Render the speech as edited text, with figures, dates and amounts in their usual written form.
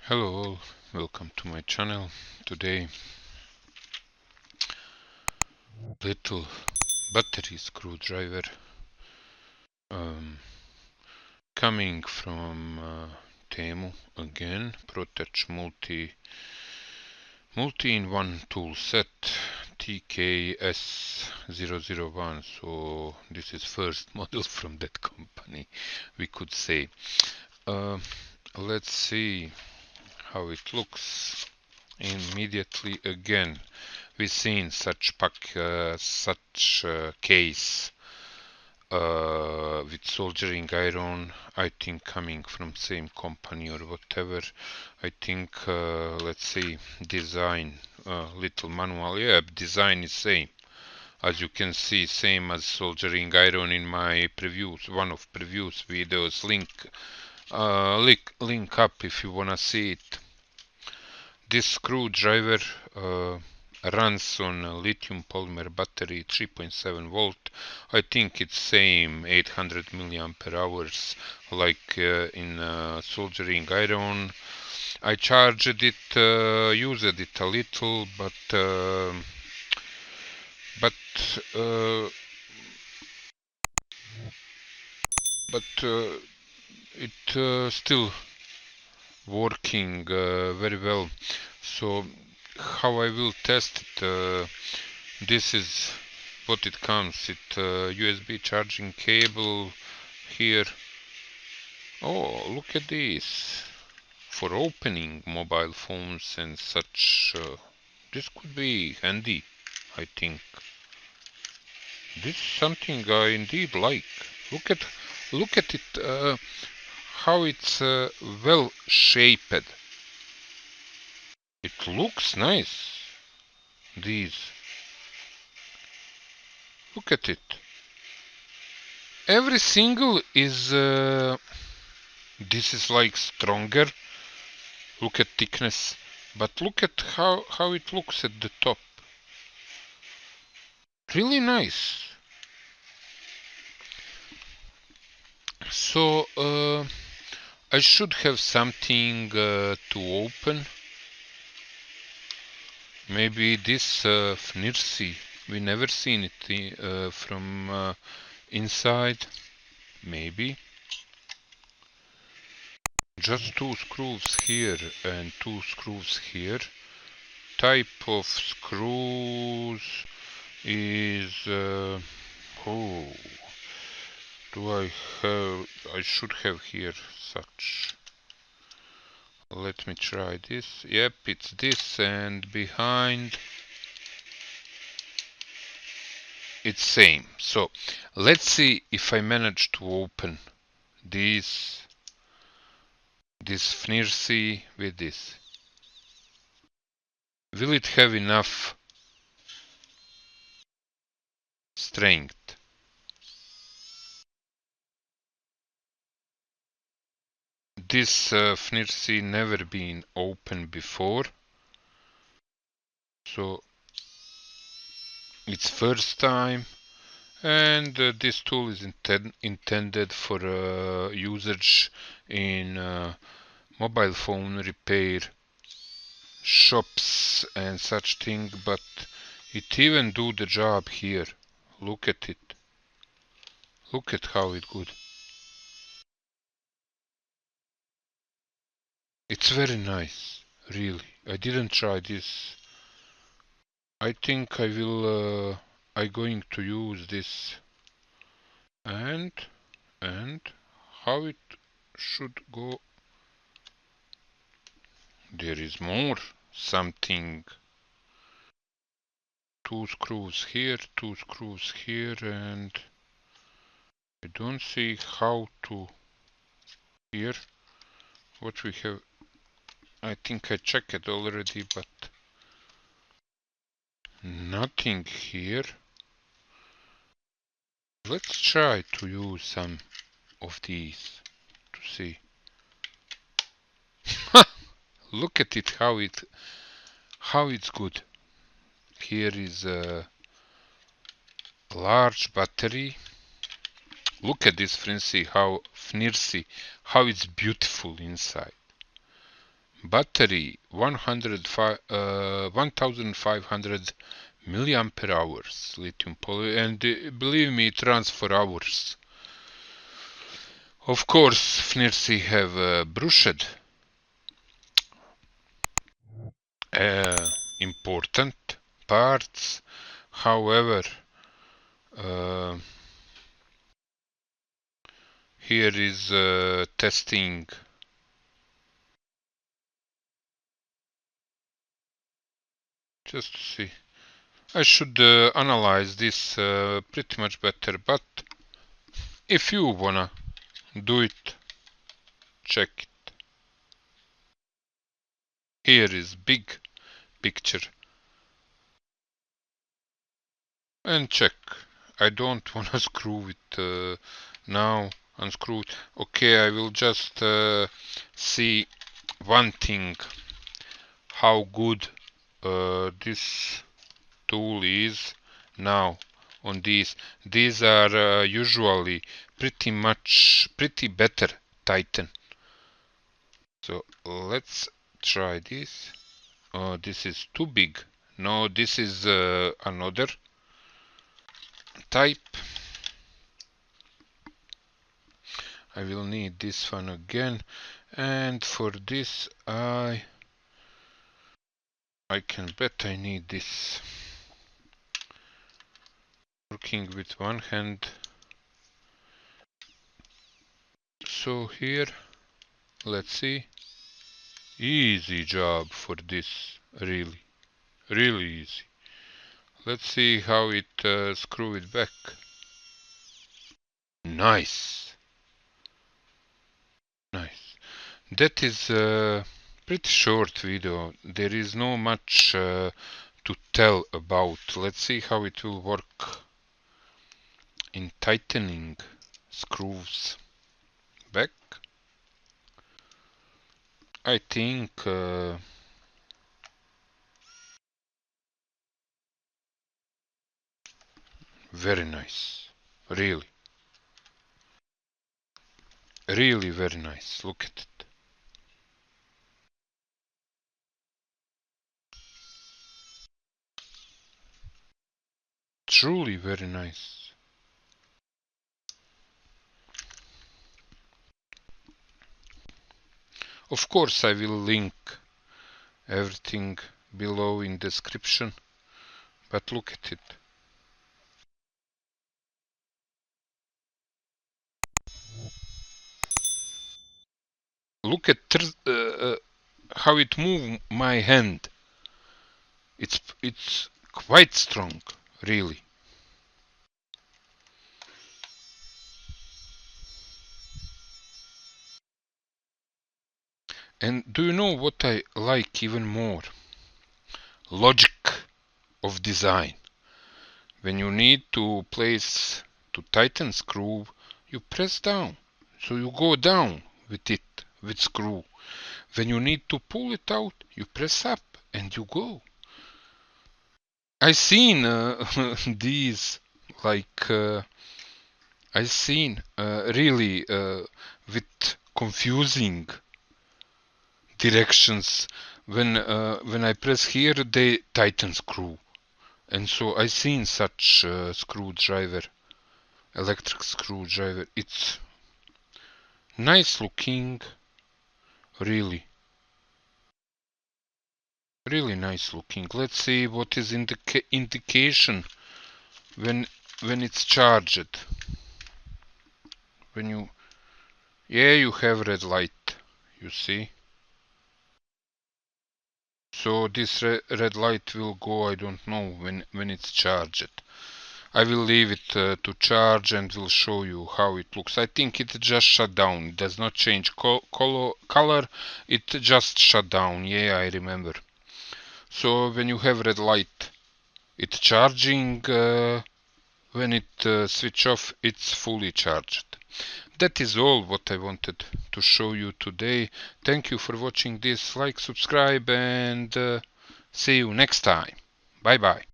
Hello all, welcome to my channel. Today little battery screwdriver coming from Temu again, ProTouch multi-in-one tool set TKS001. So this is first model from that company, we could say. Let's see how it looks. Immediately again, we've seen such case with soldering iron, I think coming from same company or whatever. I think let's see, design, little manual. Yeah, design is same. As you can see, same as soldering iron in my one of previous videos. Link up if you wanna see it. This screwdriver runs on a lithium polymer battery, 3.7 volt. I think it's same 800 milliampere hours like in soldering iron. I charged it, used it a little, but it still working very well. So how I will test it? This is what it comes. It USB charging cable here. Oh, look at this. For opening mobile phones and such. This could be handy, I think. This is something I indeed like. Look at it. How it's well shaped. It looks nice. These. Look at it. Every single is. This is like stronger. Look at thickness. But look at how it looks at the top. Really nice. So I should have something to open. Maybe this FNIRSI. We never seen it from inside. Maybe. Just two screws here and two screws here. Type of screws is oh, do I have? I should have here such. Let me try this. Yep, it's this, and behind it's same. So let's see if I manage to open this FNIRSI with this. Will it have enough strength? This FNIRSI never been opened before, so it's first time, and this tool is intended for usage in mobile phone repair shops and such thing, but it even do the job here. Look at it. Look at how it good. It's very nice, really. I didn't try this. I think I will I going to use this and how it should go. There is more something. Two screws here, and I don't see how to here. What we have, I think I checked it already, but nothing here. Let's try to use some of these to see. Look at it, how it's good. Here is a large battery. Look at this FNIRSI, how it's beautiful inside. battery 1500 milliampere hours lithium poly, and believe me, it runs for hours. Of course, FNIRSI have brushed important parts. However, here is testing. Just to see. I should analyze this pretty much better, but if you wanna do it, check it. Here is big picture. And check. I don't wanna screw it now. Unscrew it. Okay, I will just see one thing. How good this tool is now on these. These are usually pretty better Titan. So let's try this. Oh, this is too big. No, this is another type. I will need this one again, and for this I can bet I need this. Working with one hand. So here, let's see. Easy job for this, really easy. Let's see how it screw it back. Nice. That is a pretty short video. There is no much to tell about. Let's see how it will work in tightening screws back. I think very nice. Really very nice. Look at it. Truly very nice. Of course, I will link everything below in description, but look at it. Look at how it moves my hand. It's quite strong, really. And do you know what I like even more? Logic of design. When you need to tighten screw, you press down. So you go down with it, with screw. When you need to pull it out, you press up and you go. I seen these like I seen really with confusing directions. When I press here, they tighten screw, and so I seen such screwdriver, electric screwdriver. It's nice looking, really nice looking. Let's see what is indication when it's charged. When you have red light, you see. So this red light will go, I don't know when it's charged. I will leave it to charge and will show you how it looks. I think it just shut down. It does not change color. It just shut down. Yeah, I remember. So when you have red light, it's charging. When it switch off, it's fully charged. That is all what I wanted to show you today. Thank you for watching this. Like, subscribe, and see you next time. Bye bye.